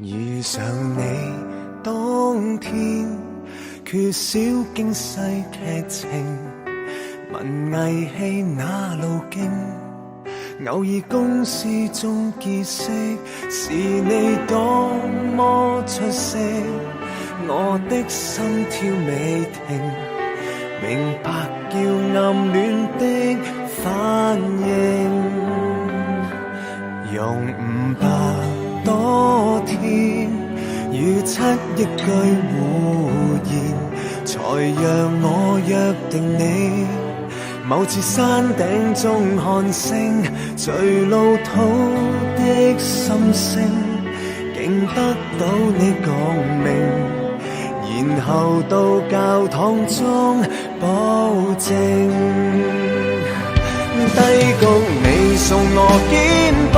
遇上你當天，缺少驚世劇情，文藝戲那路徑，偶爾公事中結識，是你多麼出色，我的心跳未停，明白叫暗戀的反應，用500多天與7億句胡言，才讓我約定你，某次山頂中看星，最老土的心聲，竟得到你共鳴，然後到教堂中保證，低谷你送我肩膊，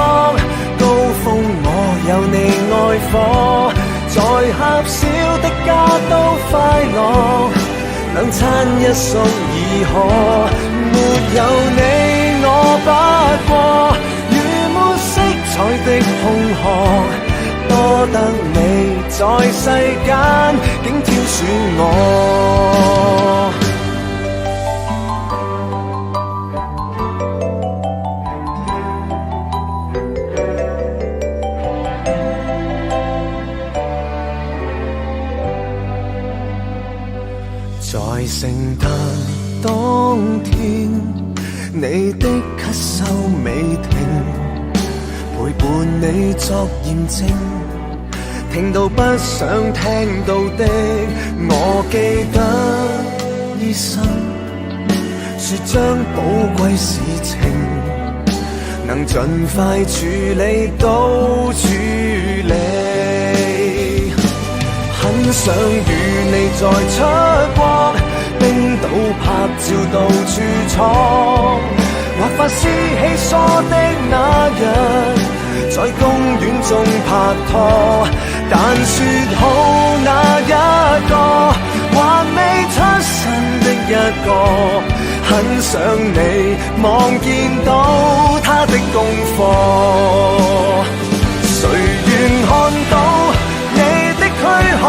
高峰我有你愛火，在狹小的家都快樂，兩餐一宿已可，沒有你我不過，如沒色彩的空殼，多得你在世間竟挑選我。在聖誕當天，你的咳嗽未停，陪伴你作驗證，聽到不想聽到的，我記得醫生說將寶貴事情能盡快處理都處理，很想與你再出國，冰島拍照到處闖，或發絲稀疏的那日，在公園中拍拖，但說好那一個，還未出生的一個，很想你望見到他的功課，誰願看到你的軀殼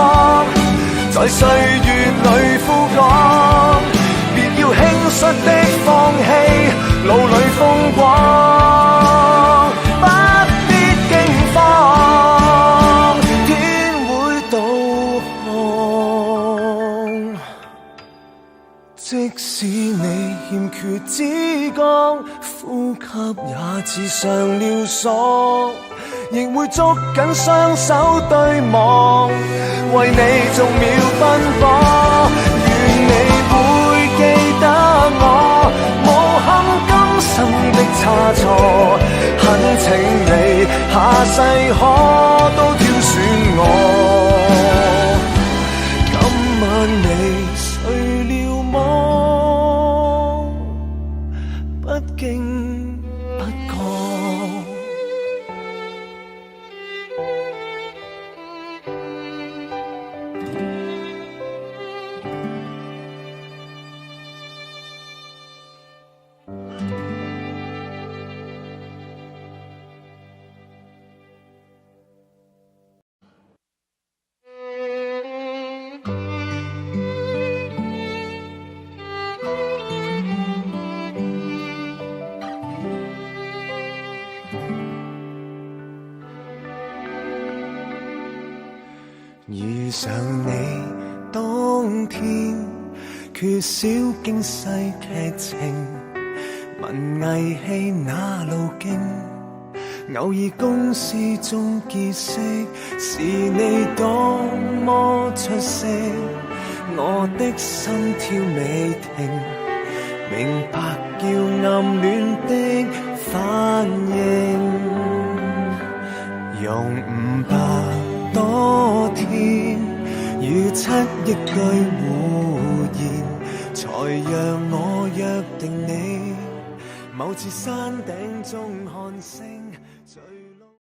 在歲月裏枯乾，別要輕率的放棄路裏風光，不必驚慌，天會導航。即使你欠缺知覺，呼吸也似上了鎖，亦會捉緊雙手對望，為你逐秒奔波，願你會記得我無憾今生的差錯，懇請你下世可都挑選我，今晚你睡了麼？不經不覺。遇上你當天，缺少驚世劇情，文藝戲那路徑，偶爾公事中結識，是你多麼出色，我的心跳未停，明白叫暗戀的反應，用500多天與7億句胡言，才讓我約定你，某次山頂中看星。